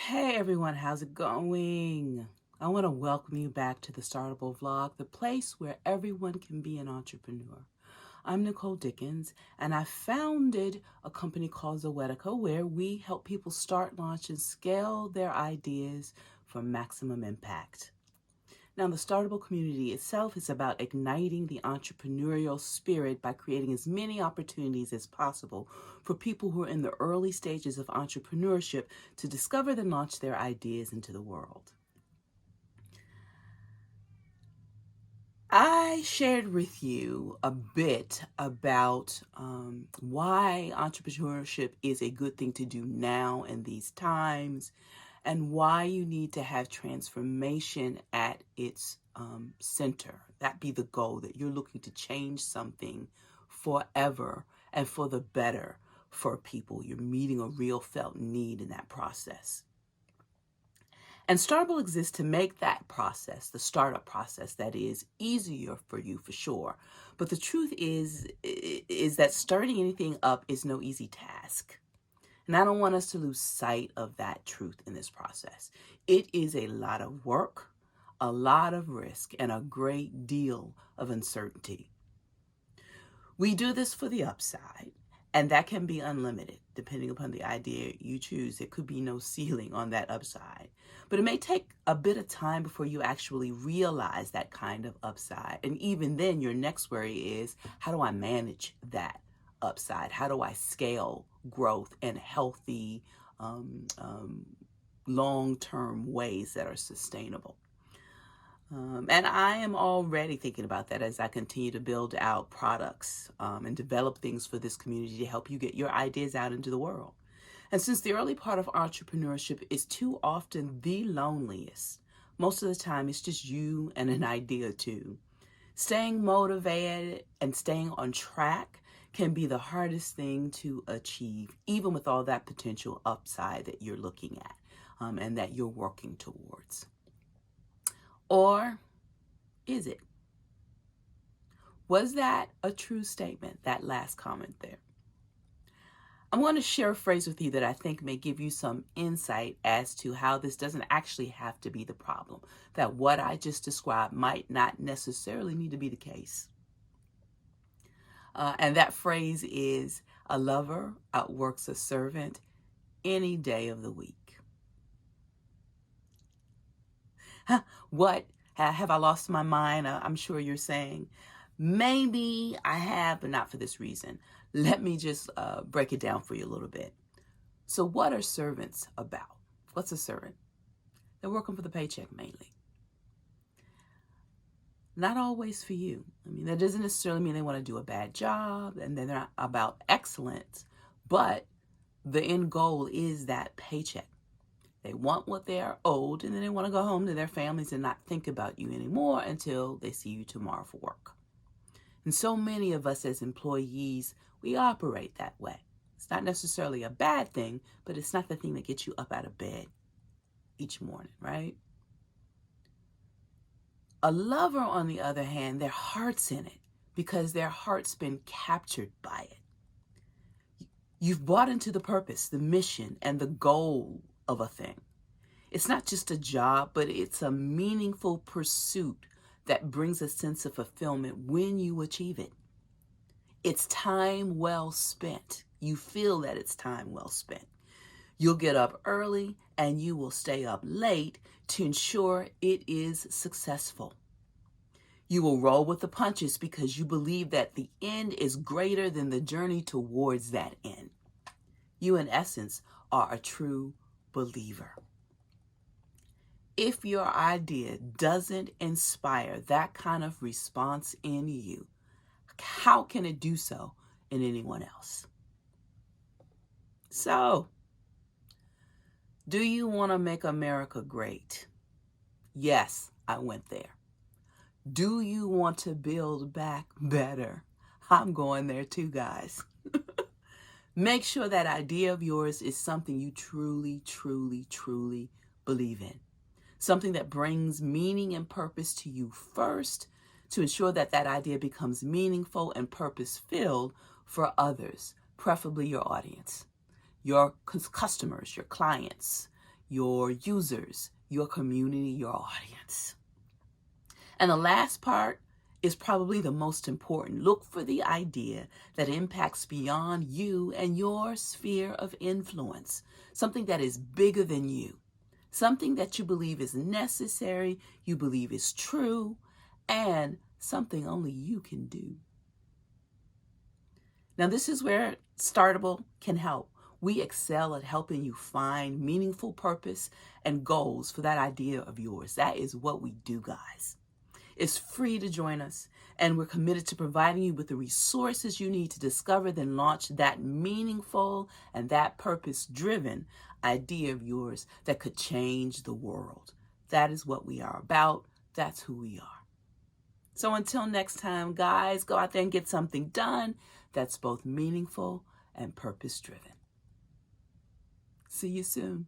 Hey everyone, how's it going? I want to welcome you back to the Startable Vlog, the place where everyone can be an entrepreneur. I'm Nicole Dickens, and I founded a company called Zoetica where we help people start, launch, and scale their ideas for maximum impact. Now, the Startable community itself is about igniting the entrepreneurial spirit by creating as many opportunities as possible for people who are in the early stages of entrepreneurship to discover and launch their ideas into the world. I shared with you a bit about why entrepreneurship is a good thing to do now in these times and why you need to have transformation at its center. That be the goal, that you're looking to change something forever and for the better for people. You're meeting a real felt need in that process. And Startable exists to make that process, the startup process, that is easier for you for sure. But the truth is that starting anything up is no easy task. And I don't want us to lose sight of that truth in this process. It is a lot of work, a lot of risk, and a great deal of uncertainty. We do this for the upside, and that can be unlimited depending upon the idea you choose. There could be no ceiling on that upside. But it may take a bit of time before you actually realize that kind of upside. And even then, your next worry is, how do I manage that upside? How do I scale growth in healthy, long-term ways that are sustainable? And I am already thinking about that as I continue to build out products and develop things for this community to help you get your ideas out into the world. And since the early part of entrepreneurship is too often the loneliest, most of the time it's just you and an idea too. Staying motivated and staying on track can be the hardest thing to achieve, even with all that potential upside that you're looking at and that you're working towards. Or is it? Was that a true statement, that last comment there? I'm going to share a phrase with you that I think may give you some insight as to how this doesn't actually have to be the problem, that what I just described might not necessarily need to be the case. And that phrase is, a lover outworks a servant any day of the week. What? Have I lost my mind? I'm sure you're saying. Maybe I have, but not for this reason. Let me just break it down for you a little bit. So what are servants about? What's a servant? They're working for the paycheck mainly. Not always for you. I mean, that doesn't necessarily mean they want to do a bad job and they're not about excellence, but the end goal is that paycheck. They want what they are owed, and then they want to go home to their families and not think about you anymore until they see you tomorrow for work. And so many of us as employees, we operate that way. It's not necessarily a bad thing, but it's not the thing that gets you up out of bed each morning, right? A lover, on the other hand, their heart's in it because their heart's been captured by it. You've bought into the purpose, the mission, and the goal of a thing. It's not just a job, but it's a meaningful pursuit that brings a sense of fulfillment when you achieve it. It's time well spent. You feel that it's time well spent. You'll get up early and you will stay up late to ensure it is successful. You will roll with the punches because you believe that the end is greater than the journey towards that end. You, in essence, are a true believer. If your idea doesn't inspire that kind of response in you, how can it do so in anyone else? So, do you want to make America great? Yes, I went there. Do you want to build back better? I'm going there too, guys. Make sure that idea of yours is something you truly, truly, truly believe in. Something that brings meaning and purpose to you first, to ensure that that idea becomes meaningful and purpose-filled for others, preferably your audience, your customers, your clients, your users, your community, your audience. And the last part is probably the most important. Look for the idea that impacts beyond you and your sphere of influence, something that is bigger than you, something that you believe is necessary, you believe is true, and something only you can do. Now, this is where Startable can help. We excel at helping you find meaningful purpose and goals for that idea of yours. That is what we do, guys. It's free to join us, and we're committed to providing you with the resources you need to discover, then launch that meaningful and that purpose-driven idea of yours that could change the world. That is what we are about. That's who we are. So until next time, guys, go out there and get something done that's both meaningful and purpose-driven. See you soon.